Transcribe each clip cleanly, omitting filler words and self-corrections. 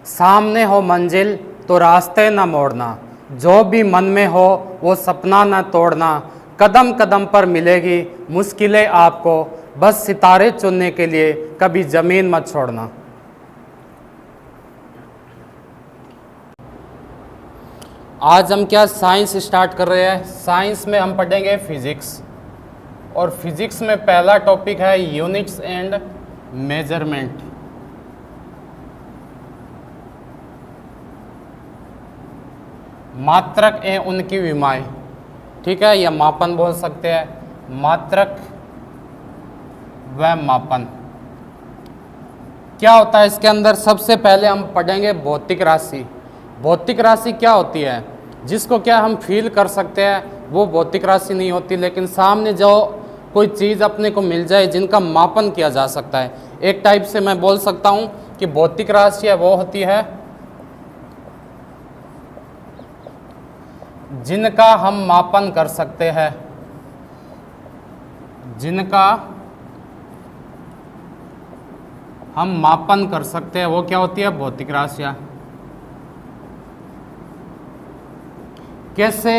सामने हो मंजिल तो रास्ते न मोड़ना, जो भी मन में हो वो सपना न तोड़ना, कदम कदम पर मिलेगी मुश्किलें आपको, बस सितारे चुनने के लिए कभी ज़मीन मत छोड़ना। आज हम क्या साइंस स्टार्ट कर रहे हैं। साइंस में हम पढ़ेंगे फिजिक्स, और फिजिक्स में पहला टॉपिक है यूनिट्स एंड मेजरमेंट। मात्रक एवं उनकी विमाएं, ठीक है, या मापन बोल सकते हैं, मात्रक व मापन। क्या होता है इसके अंदर? सबसे पहले हम पढ़ेंगे भौतिक राशि। भौतिक राशि क्या होती है? जिसको क्या हम फील कर सकते हैं वो भौतिक राशि नहीं होती, लेकिन सामने जो कोई चीज़ अपने को मिल जाए जिनका मापन किया जा सकता है। एक टाइप से मैं बोल सकता हूँ कि भौतिक राशि है वो होती है जिनका हम मापन कर सकते हैं, जिनका हम मापन कर सकते हैं वो क्या होती है? भौतिक राशियाँ। कैसे?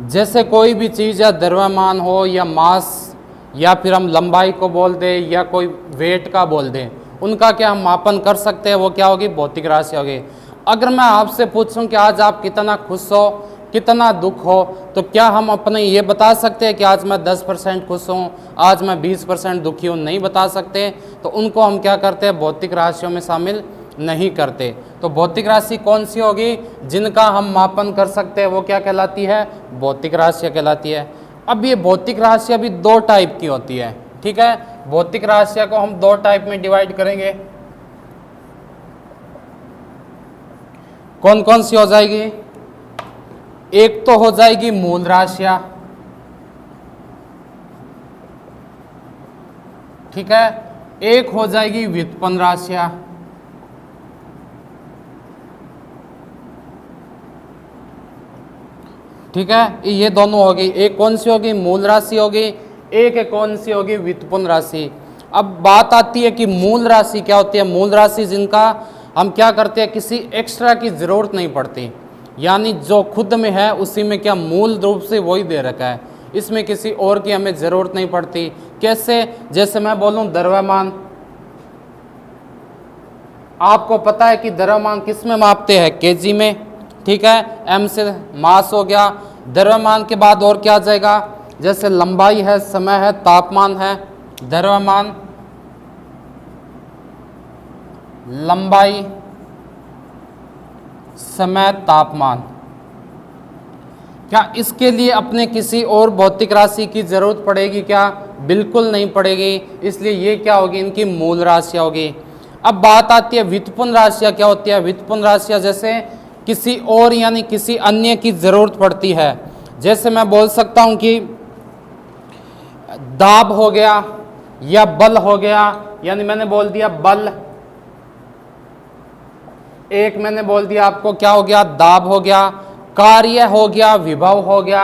जैसे कोई भी चीज़ या द्रव्यमान हो या मास, या फिर हम लंबाई को बोल दें या कोई वेट का बोल दें, उनका क्या हम मापन कर सकते हैं, वो क्या होगी? भौतिक राशि होगी। अगर मैं आपसे पूछूं कि आज आप कितना खुश हो, कितना दुख हो, तो क्या हम अपने ये बता सकते हैं कि आज मैं 10% खुश हूँ, आज मैं 20% दुखी हूँ? नहीं बता सकते। तो उनको हम क्या करते हैं? भौतिक राशियों में शामिल नहीं करते। तो भौतिक राशि कौन सी होगी? जिनका हम मापन कर सकते हैं वो क्या कहलाती है? भौतिक राशियाँ कहलाती है। अब ये भौतिक राशियाँ भी दो टाइप की होती है, ठीक है। भौतिक राशियाँ को हम दो टाइप में डिवाइड करेंगे। कौन कौन सी हो जाएगी? एक तो हो जाएगी मूल राशियाँ, ठीक है। एक हो जाएगी व्युत्पन्न राशियाँ, ठीक है। ये दोनों होगी। एक कौन सी होगी? मूल राशि होगी। एक कौन सी होगी? व्युत्पन्न राशि। अब बात आती है कि मूल राशि क्या होती है। मूल राशि जिनका हम क्या करते हैं, किसी एक्स्ट्रा की ज़रूरत नहीं पड़ती, यानी जो खुद में है उसी में क्या मूल रूप से वही दे रखा है, इसमें किसी और की हमें ज़रूरत नहीं पड़ती। कैसे? जैसे मैं बोलूँ द्रव्यमान, आपको पता है कि द्रव्यमान किस में मापते हैं? केजी में, ठीक है। एम से मास हो गया। द्रव्यमान के बाद और क्या आ जाएगा? जैसे लंबाई है, समय है, तापमान है। द्रव्यमान, लंबाई, समय, तापमान। क्या इसके लिए अपने किसी और भौतिक राशि की जरूरत पड़ेगी क्या? बिल्कुल नहीं पड़ेगी। इसलिए ये क्या होगी? इनकी मूल राशियाँ होगी। अब बात आती है व्युत्पन्न राशियाँ क्या होती है। व्युत्पन्न राशियाँ जैसे किसी और यानी किसी अन्य की जरूरत पड़ती है। जैसे मैं बोल सकता हूं कि दाब हो गया या बल हो गया, यानी मैंने बोल दिया बल, एक मैंने बोल दिया आपको क्या हो गया? दाब हो गया। कार्य हो गया, विभव हो गया।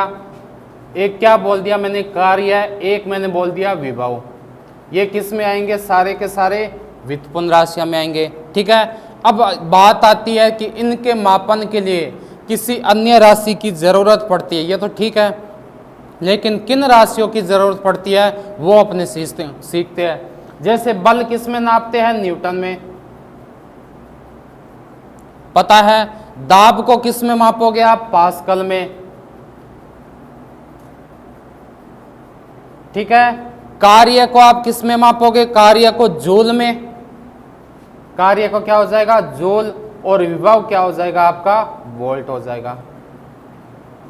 एक क्या बोल दिया मैंने? कार्य। एक मैंने बोल दिया विभव। ये किस में आएंगे? सारे के सारे व्युत्पन्न राशियां में आएंगे, ठीक है। अब बात आती है कि इनके मापन के लिए किसी अन्य राशि की ज़रूरत पड़ती है, ये तो ठीक है, लेकिन किन राशियों की ज़रूरत पड़ती है वो अपने सीखते हैं। जैसे बल किस में नापते हैं? न्यूटन में, पता है। दाब को किस में मापोगे आप? पास्कल में, ठीक है। कार्य को आप किस में मापोगे? कार्य को जूल में, कार्य को क्या हो जाएगा? जूल। और विभव क्या हो जाएगा आपका? वोल्ट हो जाएगा।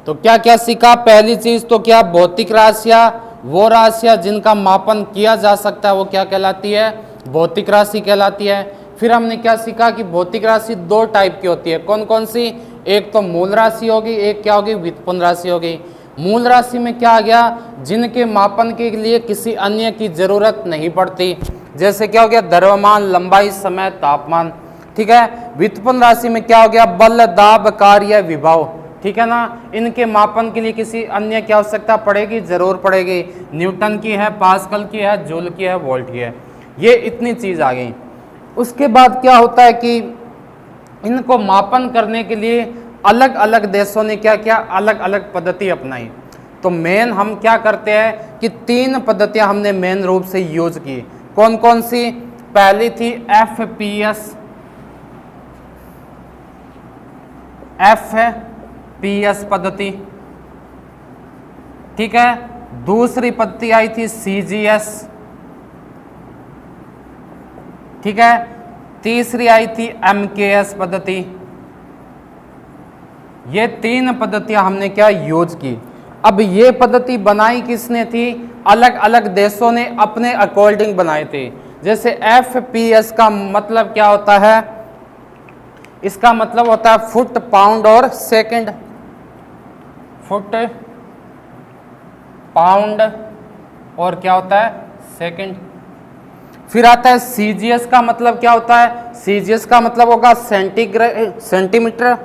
तो क्या क्या सीखा? पहली चीज तो क्या? भौतिक राशियां, वो राशियां जिनका मापन किया जा सकता है वो क्या कहलाती है? भौतिक राशि कहलाती है। फिर हमने क्या सीखा कि भौतिक राशि दो टाइप की होती है। कौन कौन सी? एक तो मूल राशि होगी, एक क्या होगी? व्युत्पन्न राशि होगी। मूल राशि में क्या आ गया? जिनके मापन के लिए किसी अन्य की जरूरत नहीं पड़ती। जैसे क्या हो गया? द्रव्यमान, लंबाई, समय, तापमान, ठीक है। व्युत्पन्न राशि में क्या हो गया? बल, दाब, कार्य, विभव, ठीक है ना। इनके मापन के लिए किसी अन्य की आवश्यकता पड़ेगी? जरूर पड़ेगी। न्यूटन की है, पास्कल की है, जूल की है, वोल्ट की है। ये इतनी चीज आ गई। उसके बाद क्या होता है कि इनको मापन करने के लिए अलग अलग देशों ने क्या किया, अलग अलग पद्धति अपनाई। तो मेन हम क्या करते हैं कि 3 पद्धतियां हमने मेन रूप से यूज की। कौन कौन सी? पहली थी एफपीएस पद्धति, ठीक है। दूसरी पद्धति आई थी सीजीएस, ठीक है। तीसरी आई थी एमकेएस पद्धति। ये 3 पद्धतियां हमने क्या यूज की। अब ये पद्धति बनाई किसने थी? अलग अलग देशों ने अपने अकॉर्डिंग बनाए थे। जैसे एफपीएस का मतलब क्या होता है? इसका मतलब होता है फुट, पाउंड और सेकंड। फुट, पाउंड और क्या होता है? सेकंड। फिर आता है सीजीएस का मतलब क्या होता है? सीजीएस का मतलब होगा सेंटीमीटर,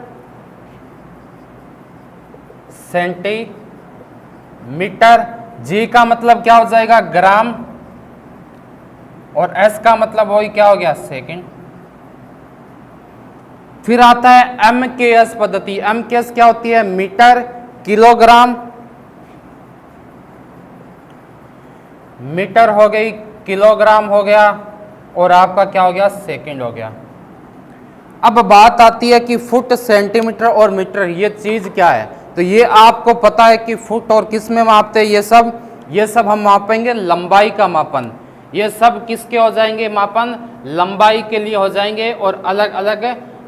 जी का मतलब क्या हो जाएगा? ग्राम, और एस का मतलब वही क्या हो गया? सेकंड। फिर आता है एमकेएस पद्धति। एमकेएस क्या होती है? मीटर, किलोग्राम, मीटर हो गई, किलोग्राम हो गया, और आपका क्या हो गया? सेकंड हो गया। अब बात आती है कि फुट, सेंटीमीटर और मीटर ये चीज क्या है। तो ये आपको पता है कि फुट और किस में मापते हैं? ये सब हम मापेंगे लंबाई का मापन। ये सब किसके हो जाएंगे मापन? लंबाई के लिए हो जाएंगे, और अलग अलग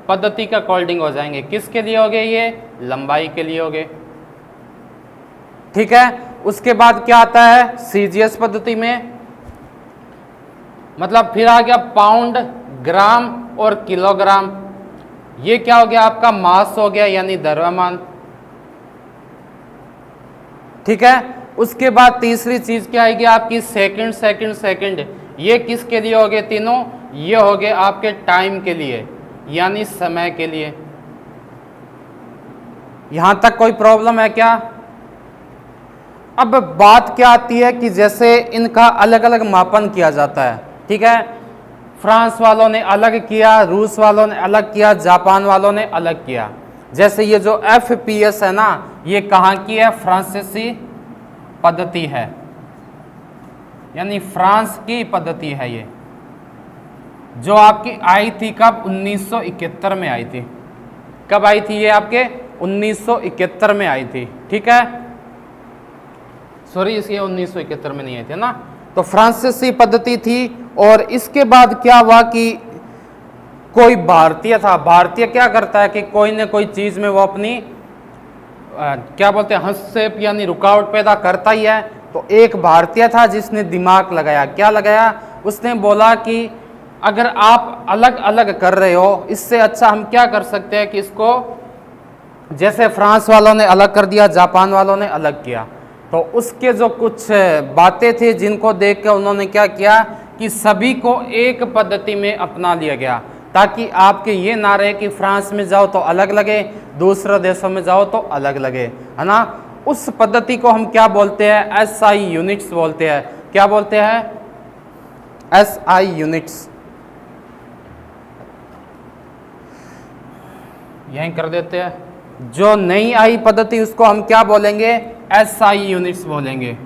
पद्धति का अकॉर्डिंग हो जाएंगे। किसके लिए हो गए? ये लंबाई के लिए हो गए, ठीक है। उसके बाद क्या आता है? सीजीएस पद्धति में मतलब फिर आ गया पाउंड, ग्राम और किलोग्राम। ये क्या हो गया? आपका मास हो गया, यानी द्रव्यमान, ठीक है। उसके बाद तीसरी चीज क्या आएगी आपकी? Second, second, second. ये किसके लिए हो गए तीनों? ये हो गए आपके टाइम के लिए, यानी समय के लिए। यहां तक कोई प्रॉब्लम है क्या? अब बात क्या आती है कि जैसे इनका अलग अलग मापन किया जाता है, ठीक है। फ्रांस वालों ने अलग किया, रूस वालों ने अलग किया, जापान वालों ने अलग किया। जैसे ये जो एफपीएस है ना, ये कहाँ की है? फ्रांसीसी पद्धति है, यानी फ्रांस की पद्धति है। ये जो आपकी आई थी कब? 1971 में आई थी। कब आई थी ये? आपके 1971 में आई थी, ठीक है। सॉरी, इसलिए 1971 में नहीं आई थी ना। तो फ्रांसीसी पद्धति थी। और इसके बाद क्या हुआ कि कोई भारतीय था। भारतीय क्या करता है कि कोई न कोई चीज में वो अपनी क्या बोलते हैं, हस्तक्षेप यानी रुकावट पैदा करता ही है। तो एक भारतीय था जिसने दिमाग लगाया। क्या लगाया? उसने बोला कि अगर आप अलग अलग कर रहे हो, इससे अच्छा हम क्या कर सकते हैं कि इसको, जैसे फ्रांस वालों ने अलग कर दिया, जापान वालों ने अलग किया, तो उसके जो कुछ बातें थी जिनको देख के उन्होंने क्या किया कि सभी को एक पद्धति में अपना लिया गया, ताकि आपके ये ना रहे कि फ्रांस में जाओ तो अलग लगे, दूसरे देशों में जाओ तो अलग लगे, है ना। उस पद्धति को हम क्या बोलते हैं? एसआई यूनिट्स बोलते हैं। क्या बोलते हैं? SI units. यहीं कर देते हैं। जो नई आई पद्धति उसको हम क्या बोलेंगे? एसआई यूनिट्स बोलेंगे,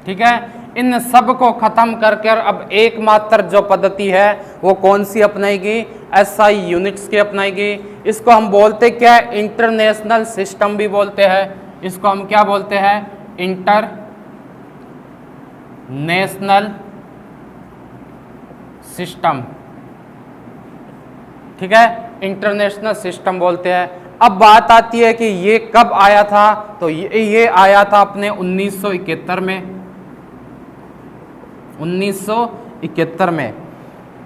ठीक है। इन सब को खत्म करके अब एकमात्र जो पद्धति है वो कौन सी अपनाएगी? एसआई यूनिट्स की अपनाएगी। इसको हम बोलते क्या है? इंटरनेशनल सिस्टम भी बोलते हैं। इसको हम क्या बोलते हैं? इंटरनेशनल सिस्टम, ठीक है। इंटरनेशनल सिस्टम बोलते हैं। अब बात आती है कि ये कब आया था? तो ये आया था अपने 1971 में। 1971 में।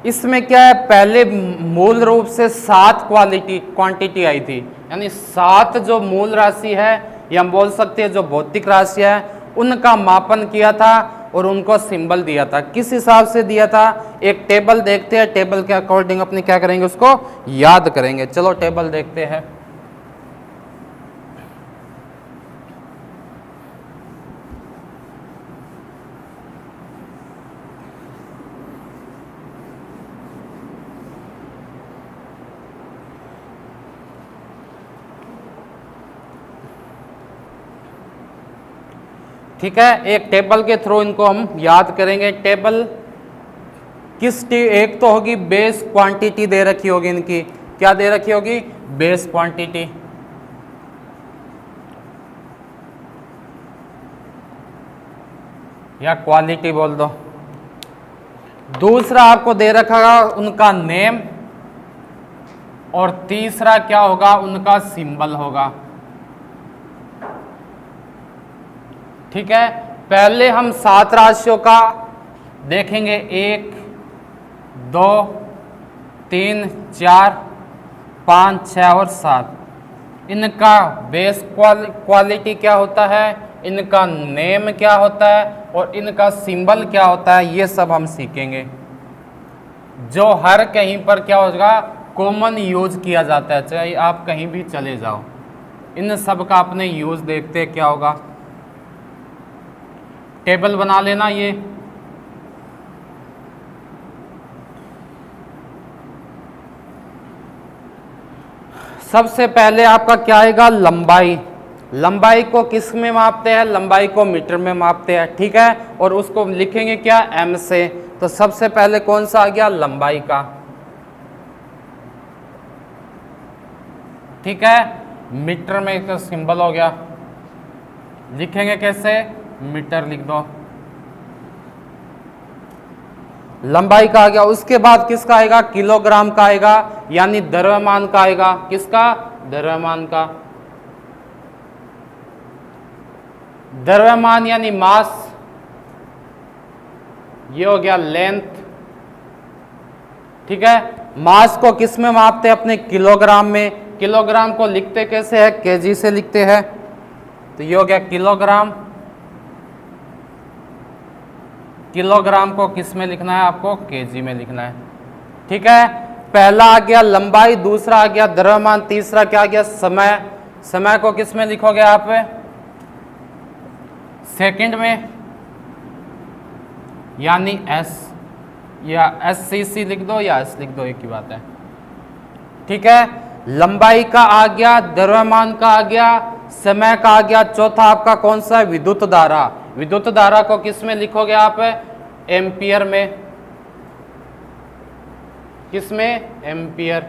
इसमें क्या है? पहले मूल रूप से 7 क्वांटिटी आई थी, यानी 7 जो मूल राशि है, या हम बोल सकते हैं जो भौतिक राशि है, उनका मापन किया था और उनको सिंबल दिया था। किस हिसाब से दिया था? एक टेबल देखते हैं, टेबल के अकॉर्डिंग अपने क्या करेंगे? उसको याद करेंगे। चलो टेबल देखते हैं। ठीक है, एक टेबल के थ्रू इनको हम याद करेंगे। टेबल एक तो होगी बेस क्वांटिटी दे रखी होगी इनकी, क्या दे रखी होगी, बेस क्वांटिटी। या क्वालिटी बोल दो। दूसरा आपको दे रखा होगा उनका नेम, और तीसरा क्या होगा, उनका सिंबल होगा। ठीक है, पहले हम 7 राशियों का देखेंगे, 1 2 3 4 5 6 और 7। इनका बेस क्वालिटी क्या होता है, इनका नेम क्या होता है, और इनका सिंबल क्या होता है, ये सब हम सीखेंगे, जो हर कहीं पर क्या होगा, कॉमन यूज किया जाता है, चाहे आप कहीं भी चले जाओ, इन सब का अपने यूज देखते हैं क्या होगा। टेबल बना लेना ये। सबसे पहले आपका क्या आएगा, लंबाई। लंबाई को किस में मापते हैं, लंबाई को मीटर में मापते हैं। ठीक है, और उसको लिखेंगे क्या, एम से। तो सबसे पहले कौन सा आ गया, लंबाई का। ठीक है, मीटर में एक सिंबल हो गया, लिखेंगे कैसे, मीटर लिख दो, लंबाई का आ गया। उसके बाद किसका आएगा, किलोग्राम का आएगा, यानी द्रव्यमान का आएगा। किसका, द्रव्यमान का। द्रव्यमान यानी मास, ये हो गया लेंथ। ठीक है, मास को किस में मापते हैं, अपने किलोग्राम में। किलोग्राम को लिखते कैसे है, केजी से लिखते हैं, तो ये हो गया किलोग्राम। किलोग्राम को किस में लिखना है, आपको केजी में लिखना है। ठीक है, पहला आ गया लंबाई, दूसरा आ गया द्रव्यमान, तीसरा क्या आ गया, समय। समय को किस में लिखोगे आप, सेकंड में, यानी एस, या SCC लिख दो या एस लिख दो, एक ही बात है। ठीक है, लंबाई का आ गया, द्रव्यमान का आ गया, समय का आ गया। चौथा आपका कौन सा है, विद्युत धारा। विद्युत धारा को किस में लिखोगे आप, एम्पियर में। किस में, एम्पियर,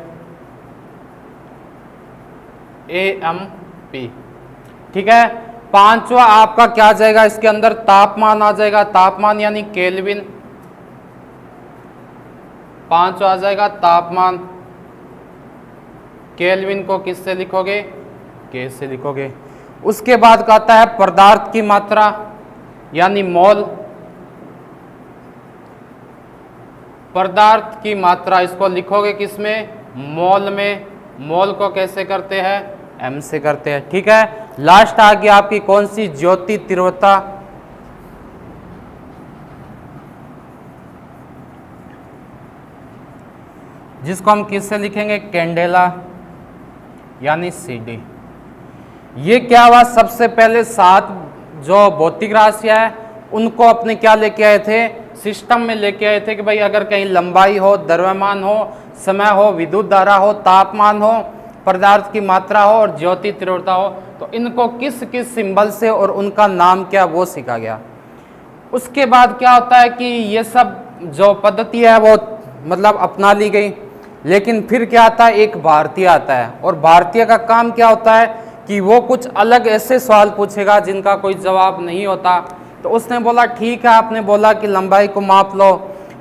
AMP। ठीक है, पांचवा आपका क्या आ जाएगा, इसके अंदर तापमान आ जाएगा। तापमान यानी केल्विन, पांचवा आ जाएगा तापमान। केल्विन को किससे लिखोगे, के से लिखोगे। उसके बाद का आता है पदार्थ की मात्रा, यानी मोल। पदार्थ की मात्रा इसको लिखोगे किसमें, मोल में। मोल को कैसे करते हैं, एम से करते हैं। ठीक है, लास्ट आ गया आपकी कौन सी, ज्योति तीव्रता। जिसको हम किससे लिखेंगे, कैंडेला, यानी CD। ये क्या हुआ, सबसे पहले 7 जो भौतिक राशियां है उनको अपने क्या लेके आए थे, सिस्टम में लेके आए थे कि भाई अगर कहीं लंबाई हो, द्रव्यमान हो, समय हो, विद्युत धारा हो, तापमान हो, पदार्थ की मात्रा हो और ज्योति तीव्रता हो, तो इनको किस किस सिंबल से और उनका नाम क्या, वो सीखा गया। उसके बाद क्या होता है कि ये सब जो पद्धति है वो मतलब अपना ली गई, लेकिन फिर क्या आता है, एक भारतीय आता है। और भारतीय का काम क्या होता है कि वो कुछ अलग ऐसे सवाल पूछेगा जिनका कोई जवाब नहीं होता। तो उसने बोला ठीक है, आपने बोला कि लंबाई को माप लो,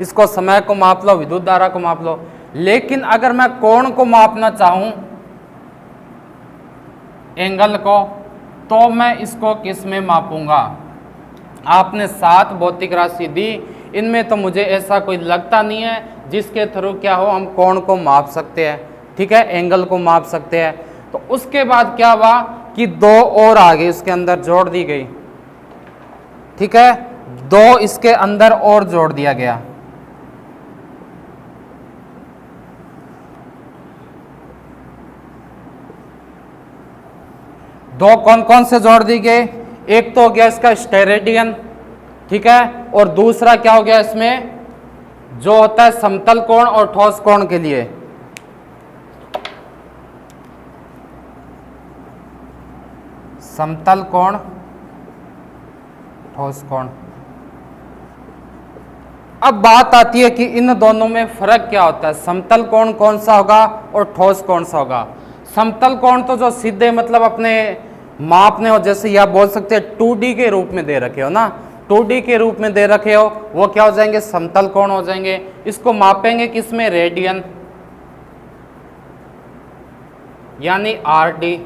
इसको समय को माप लो, विद्युत धारा को माप लो, लेकिन अगर मैं कोण को मापना चाहूं, एंगल को, तो मैं इसको किस में मापूंगा। आपने 7 भौतिक राशि दी, इनमें तो मुझे ऐसा कोई लगता नहीं है जिसके थ्रू क्या हो हम कोण को माप सकते हैं। ठीक है, एंगल को माप सकते हैं। तो उसके बाद क्या हुआ कि 2 और आगे इसके अंदर जोड़ दी गई। ठीक है, 2 इसके अंदर और जोड़ दिया गया। दो कौन कौन से जोड़ दी गए, एक तो हो गया इसका स्टेरेडियन। ठीक है, और दूसरा क्या हो गया इसमें जो होता है समतल कोण और ठोस कोण के लिए। समतल कोण ठोस कोण। अब बात आती है कि इन दोनों में फर्क क्या होता है, समतल कोण कौन सा होगा और ठोस कौन सा होगा। समतल कोण तो जो सीधे मतलब अपने मापने हो, जैसे या बोल सकते हैं 2D के रूप में दे रखे हो ना, 2D के रूप में दे रखे हो, वो क्या हो जाएंगे, समतल कोण हो जाएंगे। इसको मापेंगे किसमें, रेडियन यानी RD।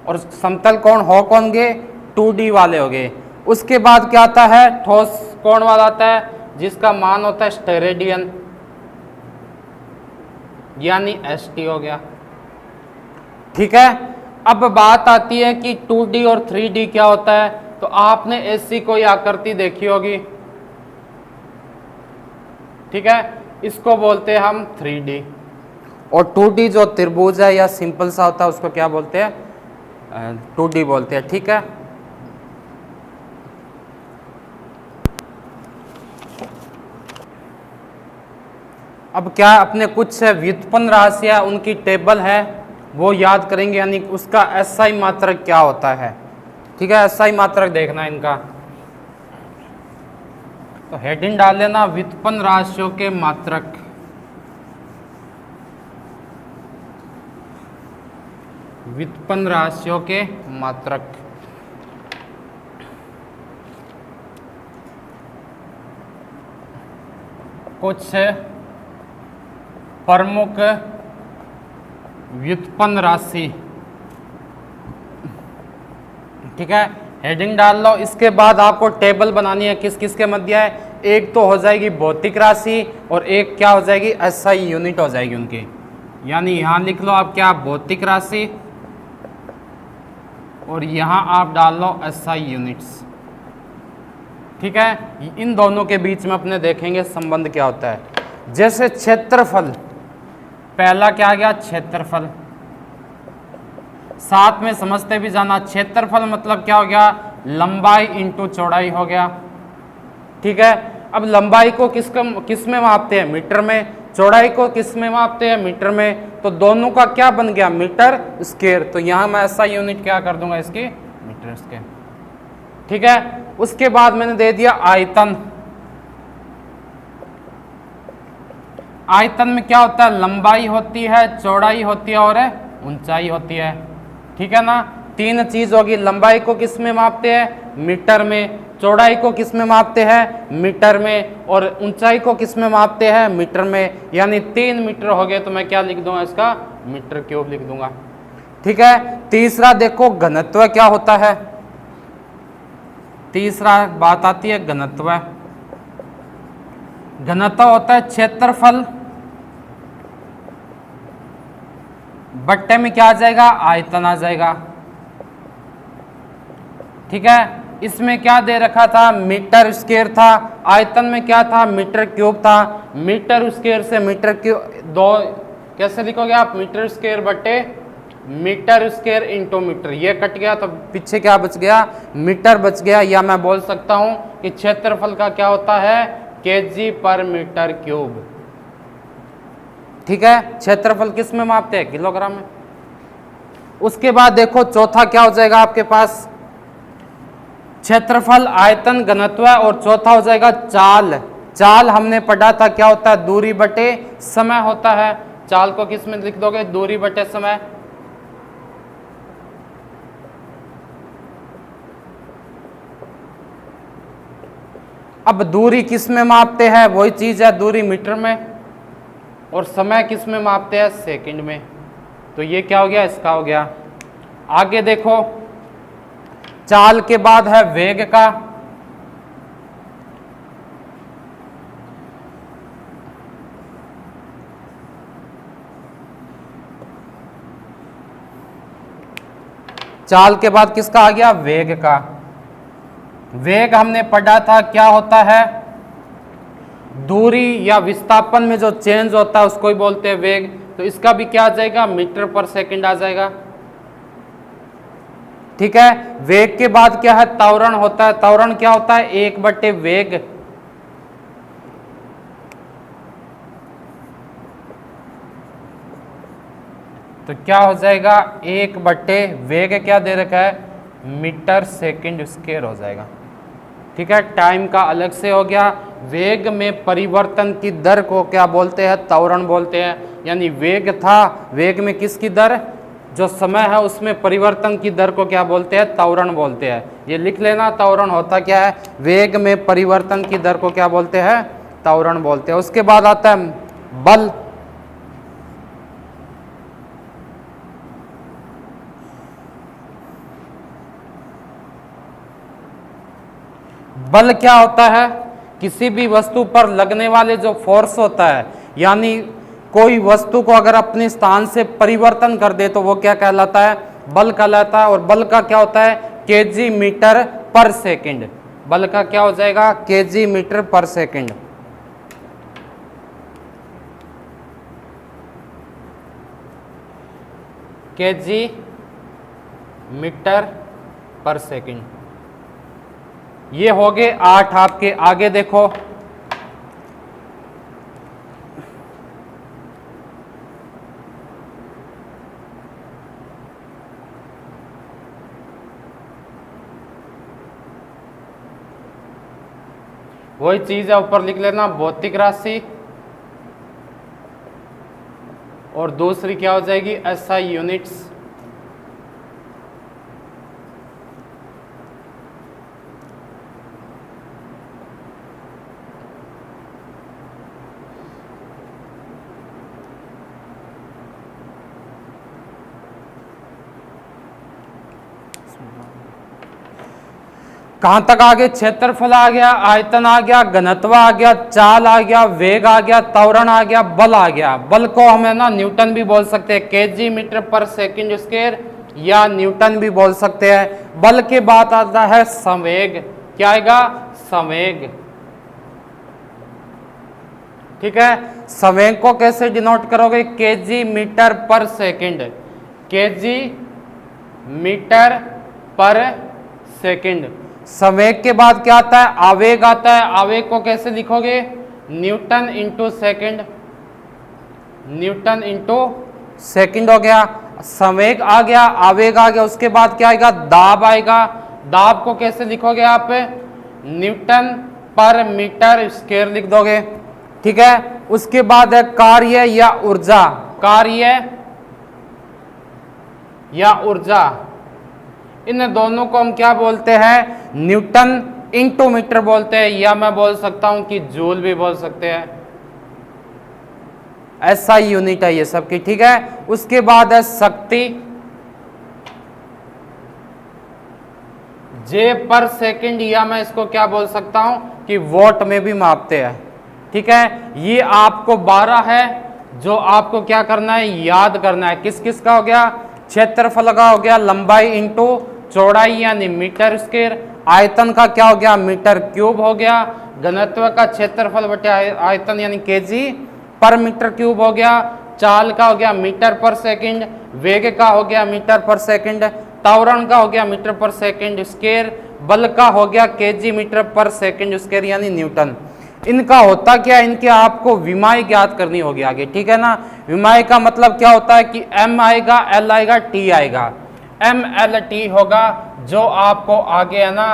और समतल कोण हो कौन गे, 2D वाले हो गए। उसके बाद क्या आता है, ठोस कोण वाला आता है जिसका मान होता है स्टेरेडियन यानी ST हो गया। ठीक है, अब बात आती है कि 2D और 3D क्या होता है। तो आपने ऐसी कोई आकृति देखी होगी, ठीक है, इसको बोलते हैं हम 3D। और 2D जो त्रिभुज है या सिंपल सा होता है उसको क्या बोलते हैं, 2D बोलते हैं। ठीक है, अब क्या अपने कुछ व्युत्पन्न राशियां उनकी टेबल है वो याद करेंगे, यानी उसका SI मात्रक क्या होता है। ठीक है, SI मात्रक देखना इनका, तो हेडिंग डाल लेना व्युत्पन्न राशियों के मात्रक। व्युत्पन्न राशियों के मात्रक। कुछ प्रमुख व्युत्पन्न राशि। ठीक है, हेडिंग डाल लो। इसके बाद आपको टेबल बनानी है, किस किस के मध्य है। एक तो हो जाएगी भौतिक राशि और एक क्या हो जाएगी, SI यूनिट हो जाएगी उनकी। यानी यहां लिख लो आप क्या, भौतिक राशि, और यहां आप डाल लो SI यूनिट्स। ठीक है, इन दोनों के बीच में अपने देखेंगे संबंध क्या होता है। जैसे क्षेत्रफल, पहला क्या आ गया, क्षेत्रफल। साथ में समझते भी जाना, क्षेत्रफल मतलब क्या हो गया, लंबाई इंटू चौड़ाई हो गया। ठीक है, अब लंबाई को किस में मापते हैं, मीटर में, चौड़ाई को किस में मापते हैं, मीटर में। तो दोनों का क्या बन गया, मीटर स्क्वायर। तो यहां मैं SI यूनिट क्या कर दूंगा इसकी, मीटर स्क्वायर। ठीक है, उसके बाद मैंने दे दिया आयतन। आयतन में क्या होता है, लंबाई होती है, चौड़ाई होती है और ऊंचाई होती है। ठीक है ना, तीन चीज होगी। लंबाई को किस में मापते हैं, मीटर में, चौड़ाई को किस में मापते हैं, मीटर में, और ऊंचाई को किस में मापते हैं, मीटर में। यानी 3 मीटर हो गए, तो मैं क्या लिख दूंगा इसका, मीटर क्यूब लिख दूंगा। ठीक है, तीसरा देखो घनत्व क्या होता है। तीसरा बात आती है घनत्व। घनत्व होता है क्षेत्रफल बट्टे में क्या आ जाएगा, आयतन आ जाएगा। ठीक है, इसमें क्या दे रखा था, मीटर स्क्वायर था। आयतन में क्या था, मीटर क्यूब था। मीटर स्क्वायर से मीटर क्यूब दो कैसे लिखोगे आप, मीटर स्क्वायर बट्टे मीटर स्क्वायर इंटू मीटर। ये कट गया तो पीछे क्या बच गया, मीटर बच गया। या मैं बोल सकता हूं कि क्षेत्रफल का क्या होता है, केजी पर मीटर क्यूब। ठीक है, क्षेत्रफल किस में मापते हैं, किलोग्राम में। उसके बाद देखो चौथा क्या हो जाएगा आपके पास, क्षेत्रफल, आयतन, घनत्व, और चौथा हो जाएगा चाल। चाल हमने पढ़ा था क्या होता है, दूरी बटे समय होता है। चाल को किस में लिख दोगे, दूरी बटे समय। अब दूरी किस में मापते हैं, वही चीज है, दूरी मीटर में, और समय किस में मापते हैं, सेकंड में। तो ये क्या हो गया, इसका हो गया। आगे देखो, चाल के बाद है वेग का। चाल के बाद किसका आ गया, वेग का। वेग हमने पढ़ा था क्या होता है, दूरी या विस्थापन में जो चेंज होता है उसको ही बोलते हैं वेग। तो इसका भी क्या आ जाएगा, मीटर पर सेकंड आ जाएगा। ठीक है, वेग के बाद क्या है, त्वरण होता है। त्वरण क्या होता है, 1 बटे वेग। तो क्या हो जाएगा, 1 बटे वेग क्या दे रखा है, मीटर सेकंड स्क्वायर हो जाएगा। ठीक है, टाइम का अलग से हो गया। वेग में परिवर्तन की दर को क्या बोलते हैं? त्वरण बोलते हैं। यानी वेग था, वेग में किसकी दर? जो समय है उसमें परिवर्तन की दर को क्या बोलते हैं? त्वरण बोलते हैं। ये लिख लेना, त्वरण होता क्या है? वेग में परिवर्तन की दर को क्या बोलते हैं? त्वरण बोलते हैं। उसके बाद आता है बल। बल क्या होता है? किसी भी वस्तु पर लगने वाले जो फोर्स होता है, यानी कोई वस्तु को अगर अपने स्थान से परिवर्तन कर दे तो वो क्या कहलाता है? बल कहलाता है। और बल का क्या होता है? केजी मीटर पर सेकंड। बल का क्या हो जाएगा? केजी मीटर पर सेकंड। केजी मीटर पर सेकंड। ये हो गए 8 आपके। आगे देखो, वही चीज है, ऊपर लिख लेना भौतिक राशि, और दूसरी क्या हो जाएगी? SI units. कहां तक आ गए? क्षेत्रफल आ गया, आयतन आ गया, घनत्व आ गया, चाल आ गया, वेग आ गया, त्वरण आ गया, बल आ गया। बल को हम है ना न्यूटन भी बोल सकते हैं, केजी मीटर पर सेकंड स्क्वायर, या न्यूटन भी बोल सकते हैं। बल के बाद आता है संवेग। क्या आएगा? संवेग। ठीक है, संवेग को कैसे डिनोट करोगे? केजी मीटर पर सेकंड। केजी मीटर पर सेकंड। संवेग के बाद क्या आता है? आवेग आता है। आवेग को कैसे लिखोगे? Newton into second. Newton into second हो गया। संवेग आ गया, आवेग आ गया। उसके बाद क्या आएगा? दाब आएगा। दाब को कैसे लिखोगे आप? न्यूटन पर मीटर स्क्वायर लिख दोगे। ठीक है, उसके बाद है कार्य या ऊर्जा। कार्य या ऊर्जा, इन दोनों को हम क्या बोलते हैं? न्यूटन इंटू मीटर बोलते हैं, या मैं बोल सकता हूं कि जूल भी बोल सकते हैं। ऐसा यूनिट है ये सबकी। ठीक है, उसके बाद है शक्ति। जे पर सेकंड, या मैं इसको क्या बोल सकता हूं कि वोट में भी मापते हैं। ठीक है, ये आपको 12 है जो आपको क्या करना है? याद करना है। किस किस का हो गया? क्षेत्रफल का हो गया लंबाई इंटू चौड़ाई यानी मीटर स्क्वायर। आयतन का क्या हो गया? मीटर क्यूब हो गया। घनत्व का क्षेत्रफल बटे आयतन यानी केजी पर मीटर क्यूब हो गया। चाल का हो गया मीटर पर सेकंड। वेग का हो गया मीटर पर सेकंड। त्वरण का हो गया मीटर पर सेकंड स्क्वायर। बल का हो गया केजी मीटर पर सेकंड स्क्वायर यानी न्यूटन। इनका होता क्या? इनके आपको विमाई ज्ञात करनी होगी आगे। ठीक है ना, विमाई का मतलब क्या होता है कि एम आएगा, एल आएगा, टी आएगा। एम एल टी होगा जो आपको आगे है ना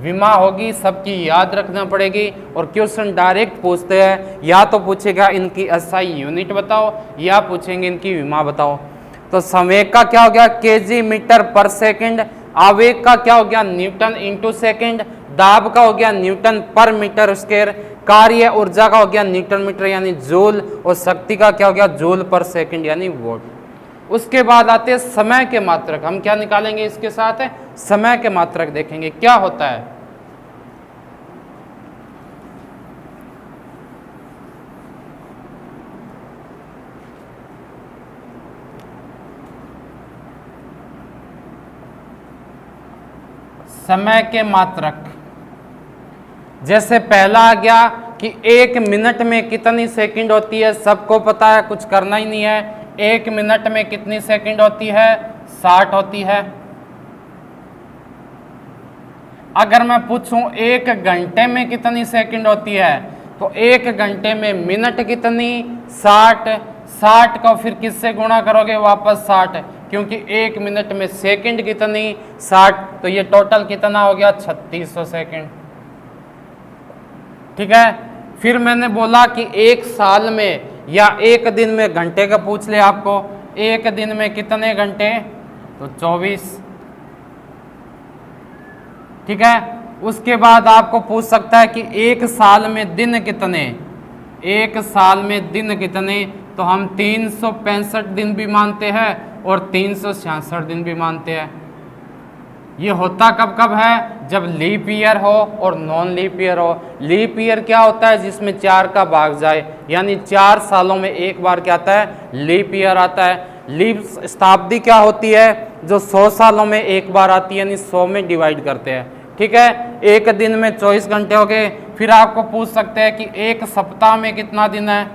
विमा होगी, सबकी याद रखना पड़ेगी। और क्वेश्चन डायरेक्ट पूछते हैं, या तो पूछेगा इनकी एसआई यूनिट बताओ, या पूछेंगे इनकी विमा बताओ। तो संवेग का क्या हो गया? केजी मीटर पर सेकंड। आवेग का क्या हो गया? Newton into second. दाब का हो गया न्यूटन पर मीटर स्क्वायर। कार्य ऊर्जा का हो गया न्यूटन मीटर यानी जूल। और शक्ति का क्या हो गया? जूल पर सेकंड यानी वोट। उसके बाद आते हैं समय के मात्रक। हम क्या निकालेंगे इसके साथ? समय के मात्रक देखेंगे क्या होता है। समय के मात्रक, जैसे पहला आ गया कि 1 मिनट में कितनी सेकंड होती है, सबको पता है, कुछ करना ही नहीं है। 1 मिनट में कितनी सेकंड होती है? 60 होती है। अगर मैं पूछूं 1 घंटे में कितनी सेकंड होती है, तो 1 घंटे में मिनट कितनी? 60। 60 को फिर किससे गुणा करोगे? वापस 60, क्योंकि 1 मिनट में सेकंड कितनी? 60। तो ये टोटल कितना हो गया? 3600 सेकंड। ठीक है। फिर मैंने बोला कि एक साल में या एक दिन में, घंटे का पूछ ले आपको, एक दिन में कितने घंटे, तो 24। ठीक है। उसके बाद आपको पूछ सकता है कि एक साल में दिन कितने, एक साल में दिन कितने, तो हम 365 दिन भी मानते हैं और 366 दिन भी मानते हैं। ये होता कब कब है, जब लीप ईयर हो और नॉन लीप ईयर हो। लीप ईयर क्या होता है, जिसमें 4 का भाग जाए, यानी 4 सालों में एक बार क्या आता है, लीप ईयर आता है। लीप शताब्दी क्या होती है, जो 100 सालों में एक बार आती है, यानी 100 में डिवाइड करते हैं। ठीक है। एक दिन में 24 घंटे हो गए। फिर आपको पूछ सकते हैं कि एक सप्ताह में कितना दिन है,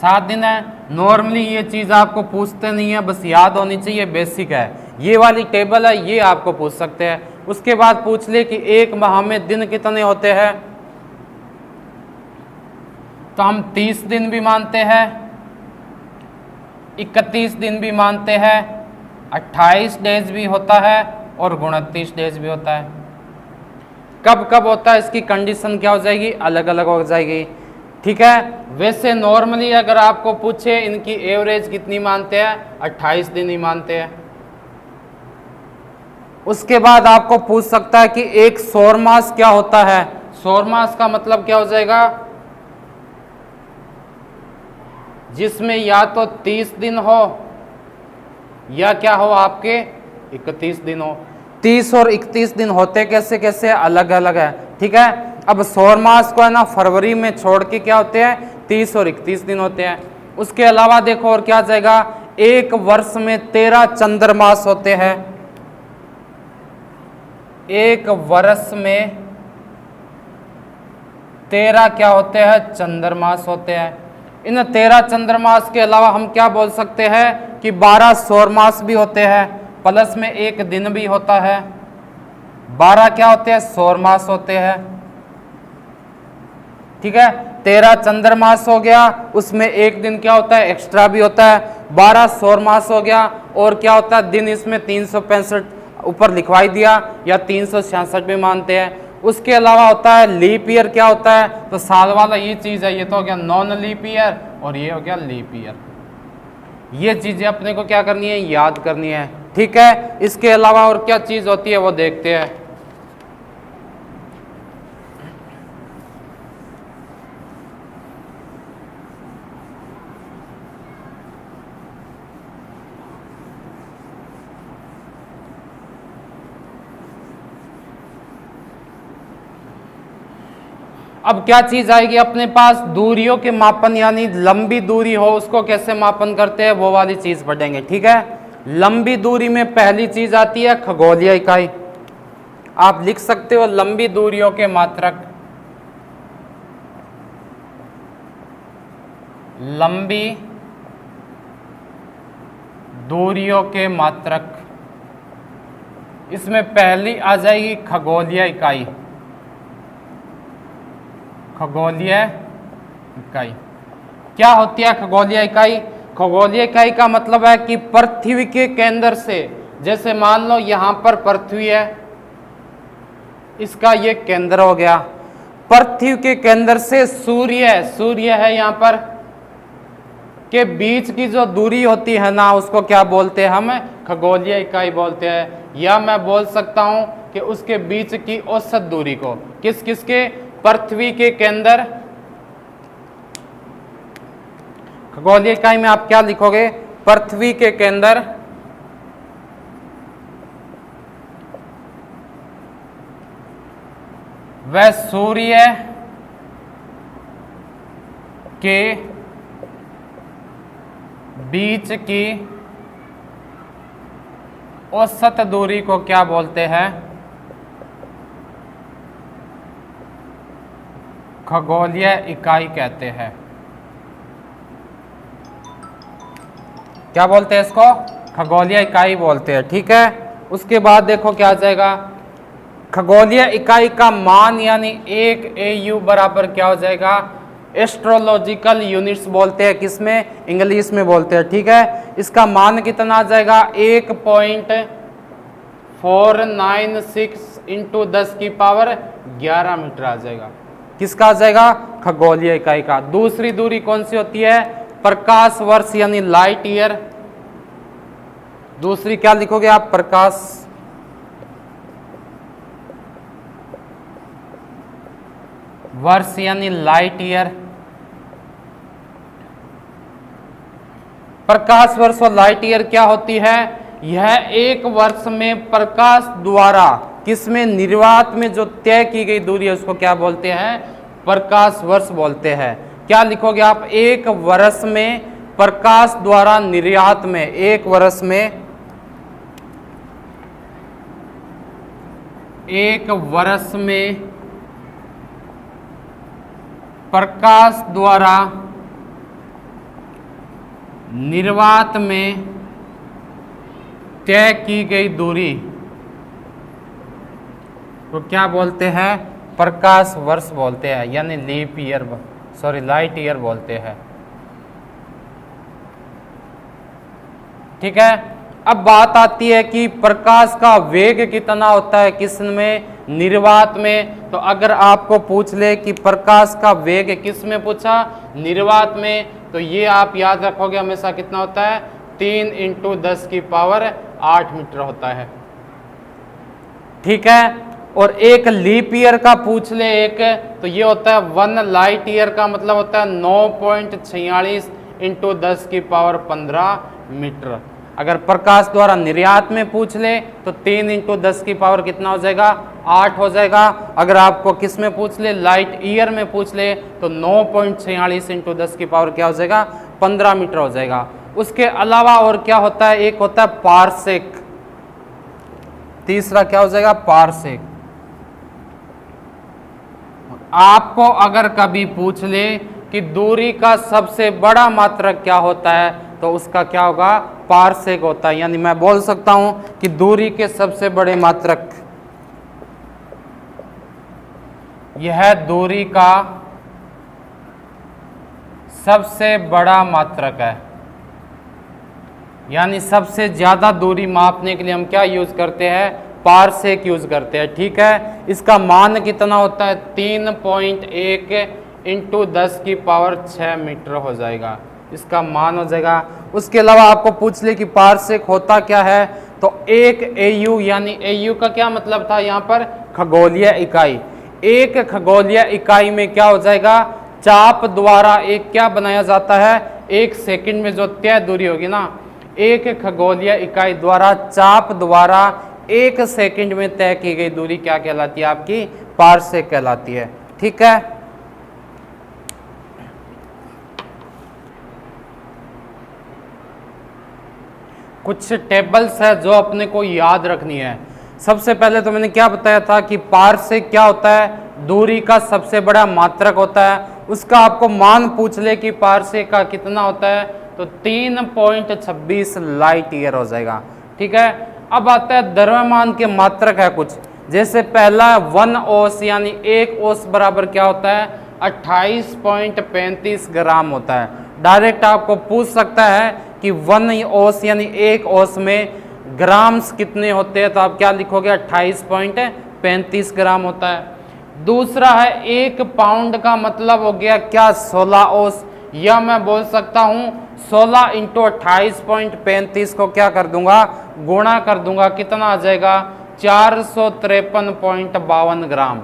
7 दिन है। नॉर्मली ये चीज़ आपको पूछते नहीं है, बस याद होनी चाहिए, बेसिक है। ये वाली टेबल है, ये आपको पूछ सकते हैं। उसके बाद पूछ ले कि एक माह में दिन कितने होते हैं, तो हम 30 दिन भी मानते हैं, 31 दिन भी मानते हैं, 28 डेज भी होता है और 29 डेज भी होता है। कब कब होता है, इसकी कंडीशन क्या हो जाएगी, अलग अलग हो जाएगी। ठीक है। वैसे नॉर्मली अगर आपको पूछे इनकी एवरेज कितनी मानते हैं, 28 दिन ही मानते हैं। उसके बाद आपको पूछ सकता है कि एक सौर मास क्या होता है। सौर मास का मतलब क्या हो जाएगा, जिसमें या तो 30 दिन हो या क्या हो आपके 31 दिन हो। 30 और 31 दिन होते कैसे कैसे, अलग अलग है। ठीक है। अब सौर मास को है ना फरवरी में छोड़ के क्या होते हैं, 30 और 31 दिन होते हैं। उसके अलावा देखो और क्या आ जाएगा, एक वर्ष में 13 चंद्रमास होते हैं। एक वर्ष में 13 क्या होते हैं, चंद्रमास होते हैं। इन 13 चंद्रमास के अलावा हम क्या बोल सकते हैं कि 12 सौर मास भी होते हैं, प्लस में एक दिन भी होता है। 12 क्या होते हैं, सौर मास होते हैं। ठीक है। 13 चंद्रमास हो गया, उसमें एक दिन क्या होता है, एक्स्ट्रा भी होता है। 12 सौर मास हो गया, और क्या होता है, दिन इसमें 365 ऊपर लिखवाई दिया, या 366 भी मानते हैं। उसके अलावा होता है लीप ईयर। क्या होता है, तो साल वाला ये चीज़ है, ये तो हो गया नॉन लीप ईयर और ये हो गया लीप ईयर। ये चीज़ें अपने को क्या करनी है, याद करनी है। ठीक है। इसके अलावा और क्या चीज़ होती है वो देखते हैं। अब क्या चीज आएगी अपने पास, दूरियों के मापन, यानी लंबी दूरी हो उसको कैसे मापन करते हैं, वो वाली चीज पढ़ेंगे। ठीक है। लंबी दूरी में पहली चीज आती है खगोलीय इकाई। आप लिख सकते हो लंबी दूरियों के मात्रक। लंबी दूरियों के मात्रक, इसमें पहली आ जाएगी खगोलीय इकाई। खगोलीय इकाई क्या होती है, खगोलीय इकाई, खगोलीय इकाई का मतलब है कि पृथ्वी के केंद्र से, जैसे मान लो यहां पर पृथ्वी है, इसका ये केंद्र हो गया। पृथ्वी के केंद्र से सूर्य है यहां पर, के बीच की जो दूरी होती है ना, उसको क्या बोलते हैं, हम खगोलीय इकाई बोलते हैं। या मैं बोल सकता हूं कि उसके बीच की औसत दूरी को, किस किस के, पृथ्वी के केंद्र। खगोलीय इकाई में आप क्या लिखोगे, पृथ्वी के केंद्र व सूर्य के बीच की औसत दूरी को क्या बोलते हैं, खगोलीय इकाई कहते हैं। क्या बोलते हैं इसको, खगोलीय इकाई बोलते हैं। ठीक है। उसके बाद देखो क्या आ जाएगा, खगोलीय इकाई का मान यानी 1 AU बराबर क्या हो जाएगा, एस्ट्रोलॉजिकल यूनिट्स बोलते हैं, किसमें, इंग्लिश में बोलते हैं। ठीक है। इसका मान कितना आ जाएगा, 1.496 इंटू 10 की पावर 11 मीटर आ जाएगा। किसका आ जाएगा? खगोलीय इकाई का। दूसरी दूरी कौन सी होती है? प्रकाश वर्ष यानी लाइट ईयर। दूसरी क्या लिखोगे आप? प्रकाश वर्ष यानी लाइट ईयर। प्रकाश वर्ष और लाइट ईयर क्या होती है? यह एक वर्ष में प्रकाश द्वारा किसमें? निर्वात में जो तय की गई दूरी है उसको क्या बोलते हैं? प्रकाश वर्ष बोलते हैं। क्या लिखोगे आप? एक वर्ष में प्रकाश द्वारा निर्यात में, एक वर्ष में, एक वर्ष में प्रकाश द्वारा निर्वात में तय की गई दूरी तो क्या बोलते हैं? प्रकाश वर्ष बोलते हैं, यानी leap year, sorry light year बोलते हैं। ठीक है। अब बात आती है कि प्रकाश का वेग कितना होता है किसमें? निर्वात में। तो अगर आपको पूछ ले कि प्रकाश का वेग किस में पूछा? निर्वात में, तो ये आप याद रखोगे हमेशा कितना होता है? 3 इंटू 10 की पावर 8 मीटर होता है। ठीक है। और एक लीप ईयर का पूछ ले एक, तो ये होता है 1 लाइट ईयर का मतलब होता है 9.46 इंटू 10 की पावर 15 मीटर। अगर प्रकाश द्वारा निर्यात में पूछ ले तो 3 इंटू 10 की पावर कितना हो जाएगा? 8 हो जाएगा। अगर आपको किस में पूछ ले? लाइट ईयर में पूछ ले तो 9.46 इंटू 10 की पावर क्या हो जाएगा? 15 मीटर हो जाएगा। उसके अलावा और क्या होता है? एक होता है पारसेक। तीसरा क्या हो जाएगा? पारसेक। आपको अगर कभी पूछ ले कि दूरी का सबसे बड़ा मात्रक क्या होता है तो उसका क्या होगा? पारसेक होता है। यानी मैं बोल सकता हूं कि दूरी के सबसे बड़े मात्रक, यह दूरी का सबसे बड़ा मात्रक है। यानी सबसे ज्यादा दूरी मापने के लिए हम क्या यूज करते हैं? पारसेक यूज करते हैं। ठीक है। इसका मान कितना होता है? 3.1 इंटू 10 की पावर 6 मीटर हो जाएगा। इसका मान हो जाएगा। उसके अलावा आपको पूछ ले कि पारसेक होता क्या है, तो एक एयू, यानी एयू का क्या मतलब था यहाँ पर? खगोलीय इकाई। एक खगोलीय इकाई में क्या हो जाएगा? चाप द्वारा एक क्या बनाया जाता है? 1 सेकंड में जो तय दूरी होगी ना, एक खगोलीय इकाई द्वारा चाप द्वारा 1 सेकंड में तय की गई दूरी क्या कहलाती है? आपकी पारसेक कहलाती है। ठीक है। कुछ टेबल्स है जो अपने को याद रखनी है। सबसे पहले तो मैंने क्या बताया था कि पारसेक क्या होता है? दूरी का सबसे बड़ा मात्रक होता है। उसका आपको मान पूछ ले कि पारसेक का कितना होता है, तो 3.26 लाइट ईयर हो जाएगा। ठीक है। अब आता है द्रव्यमान के मात्रक है कुछ, जैसे पहला 1 ओस, यानी 1 ओस बराबर क्या होता है? 28.35 ग्राम होता है। डायरेक्ट आपको पूछ सकता है कि 1 ओस यानी 1 ओस में ग्राम्स कितने होते हैं, तो आप क्या लिखोगे? 28.35 ग्राम होता है। दूसरा है 1 पाउंड का मतलब हो गया क्या? 16 ओस। या मैं बोल सकता हूं 16 इंटू 28.35 को क्या कर दूंगा? गुणा कर दूंगा। कितना आ जाएगा? 453.52 ग्राम।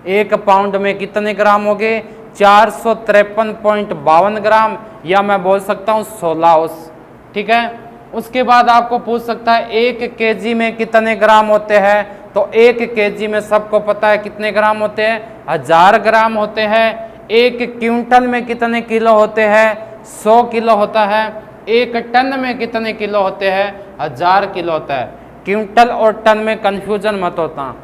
1 पाउंड में कितने ग्राम हो गए? 453.52 ग्राम, या मैं बोल सकता हूं 16 ओस। ठीक है। उसके बाद आपको पूछ सकता है 1 केजी में कितने ग्राम होते हैं, तो 1 केजी में सबको पता है कितने ग्राम होते हैं? 1000 ग्राम होते हैं। 1 क्विंटल में कितने किलो होते हैं? 100 किलो होता है। 1 टन में कितने किलो होते हैं? 1000 किलो होता है। क्विंटल और टन में कंफ्यूजन मत होता।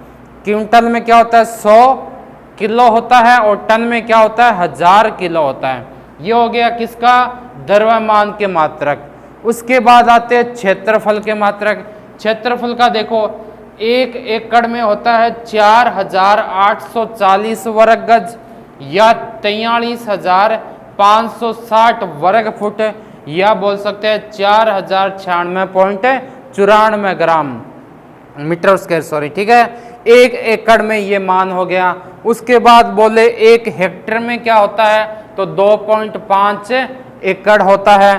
क्विंटल में क्या होता है? 100 किलो होता है, और टन में क्या होता है? 1000 किलो होता है। ये हो गया किसका? द्रव्यमान के मात्रक। उसके बाद आते हैं क्षेत्रफल के मात्रक। क्षेत्रफल का देखो, 1 एकड़ में होता है 4840 वर्ग गज, या 43,560 वर्ग फुट, या बोल सकते हैं 4096.94 ग्राम मीटर स्क्वायर, सॉरी। ठीक है। 1 एकड़ में ये मान हो गया। उसके बाद बोले 1 हेक्टेयर में क्या होता है, तो 2.5 एकड़ होता है।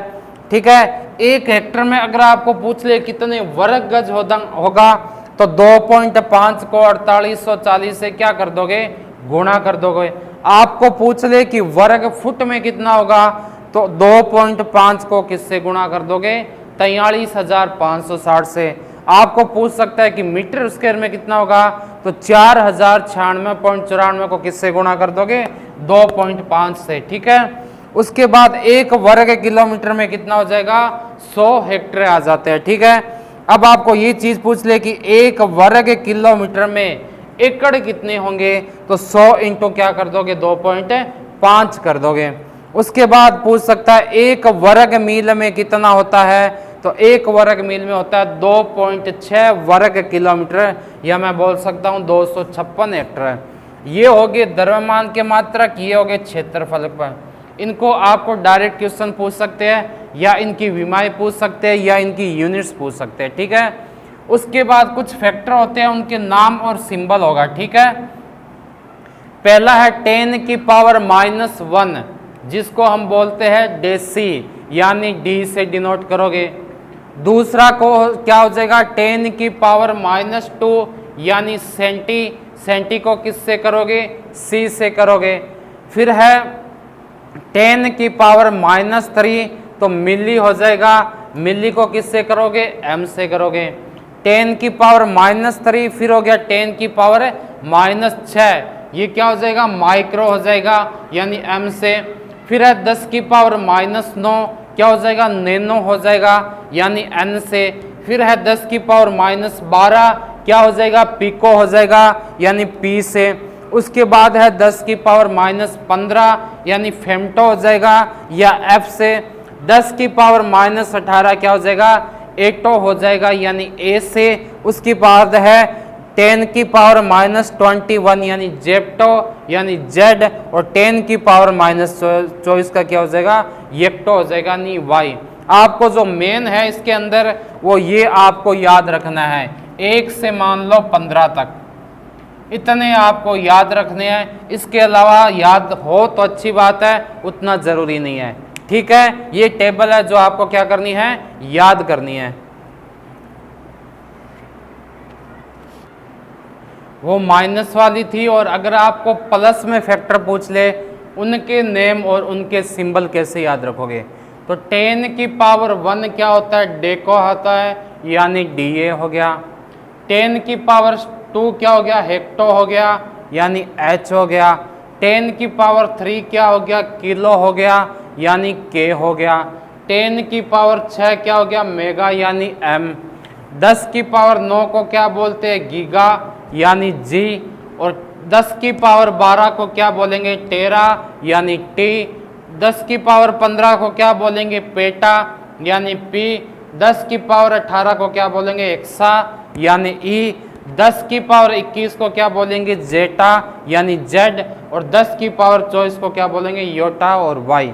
ठीक है, 1 हेक्टेयर में अगर आपको पूछ ले कितने वर्ग गज होगा, तो 2.5 को 4840 से क्या कर दोगे, गुणा कर दोगे। आपको पूछ ले कि वर्ग फुट में कितना होगा, तो 2.5 को किससे गुणा कर दोगे, 43,560 से। आपको पूछ सकता है कि मीटर स्क्वायर में कितना होगा, तो 4096.94 को किससे गुणा कर दोगे, 2.5 से। ठीक है, उसके बाद 1 वर्ग किलोमीटर में कितना हो जाएगा, 100 हेक्टेयर आ जाते हैं। ठीक है, अब आपको ये चीज पूछ ले कि 1 वर्ग किलोमीटर में एकड़ कितने होंगे, तो 100 इंटू क्या कर दोगे, 2.5 कर दोगे। उसके बाद पूछ सकता है 1 वर्ग मील में कितना होता है, तो 1 वर्ग मील में होता है 2.6 वर्ग किलोमीटर, या मैं बोल सकता हूँ 256 हेक्टेयर। ये हो गए द्रव्यमान के मात्रक, ये हो गए क्षेत्रफल पर। इनको आपको डायरेक्ट क्वेश्चन पूछ सकते हैं, या इनकी विमाएं पूछ सकते हैं, या इनकी यूनिट्स पूछ सकते हैं। ठीक है, उसके बाद कुछ फैक्टर होते हैं, उनके नाम और सिंबल होगा। ठीक है, पहला है 10⁻⁻1, जिसको हम बोलते हैं डेसी, यानी डी से डिनोट करोगे। दूसरा को क्या हो जाएगा, 10⁻⁻2, यानी सेंटी, सेंटी को किससे करोगे, सी से करोगे। फिर है 10⁻⁻3, तो मिली हो जाएगा, मिली को किससे करोगे, एम से करोगे। 10⁻⁻3 फिर हो गया 10⁻⁻6, ये क्या हो जाएगा, माइक्रो हो जाएगा, यानी एम से। फिर है 10⁻⁻9, क्या हो जाएगा, नैनो हो जाएगा, यानी एन से। फिर है 10⁻12, क्या हो जाएगा, पिको हो जाएगा, यानी पी से। उसके बाद है 10⁻15, यानी फेम्टो हो जाएगा, या एफ से। 10⁻18 क्या हो जाएगा, एटो हो जाएगा, यानी ए से। उसके बाद है 10⁻21, यानी जेप्टो, यानी जेड। और 10⁻24 का क्या हो जाएगा, येक्टो हो जाएगा, यानी वाई। आपको जो मेन है इसके अंदर, वो ये आपको याद रखना है, 1 से मान लो 15 तक, इतने आपको याद रखने हैं। इसके अलावा याद हो तो अच्छी बात है, उतना जरूरी नहीं है। ठीक है, ये टेबल है जो आपको क्या करनी है, याद करनी है। वो माइनस वाली थी, और अगर आपको प्लस में फैक्टर पूछ ले, उनके नेम और उनके सिंबल कैसे याद रखोगे, तो 10⁻1 क्या होता है, डेको होता है, यानी डीए हो गया। 10⁻2 क्या हो गया, हेक्टो हो गया, यानी एच हो गया। 10⁻3 क्या हो गया, किलो हो गया, यानी के हो गया। 10⁻6 क्या हो गया, मेगा, यानी एम। 10⁻9 को क्या बोलते हैं, गीगा, यानी जी। और 10⁻12 को क्या बोलेंगे, टेरा, यानी टी। 10⁻15 को क्या बोलेंगे, पेटा, यानी पी। 10⁻18 को क्या बोलेंगे, एक्सा, यानी ई। 10⁻21 को क्या बोलेंगे, जेटा, यानी जेड। और 10⁻24 को क्या बोलेंगे, योटा और वाई।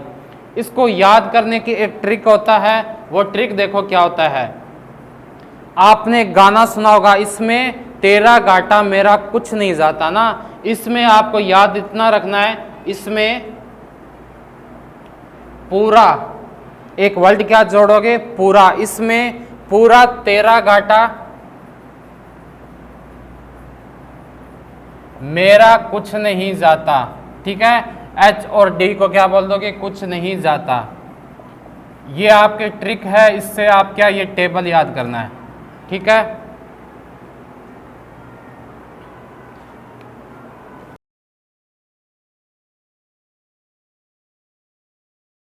इसको याद करने की एक ट्रिक होता है, वो ट्रिक देखो क्या होता है। आपने गाना सुना होगा, इसमें तेरा घाटा मेरा कुछ नहीं जाता ना। इसमें आपको याद इतना रखना है, इसमें पूरा एक वर्ड क्या जोड़ोगे, पूरा। इसमें पूरा तेरा घाटा मेरा कुछ नहीं जाता। ठीक है, एच और डी को क्या बोल दोगे, कुछ नहीं जाता। ये आपकी ट्रिक है, इससे आप क्या ये टेबल याद करना है। ठीक है।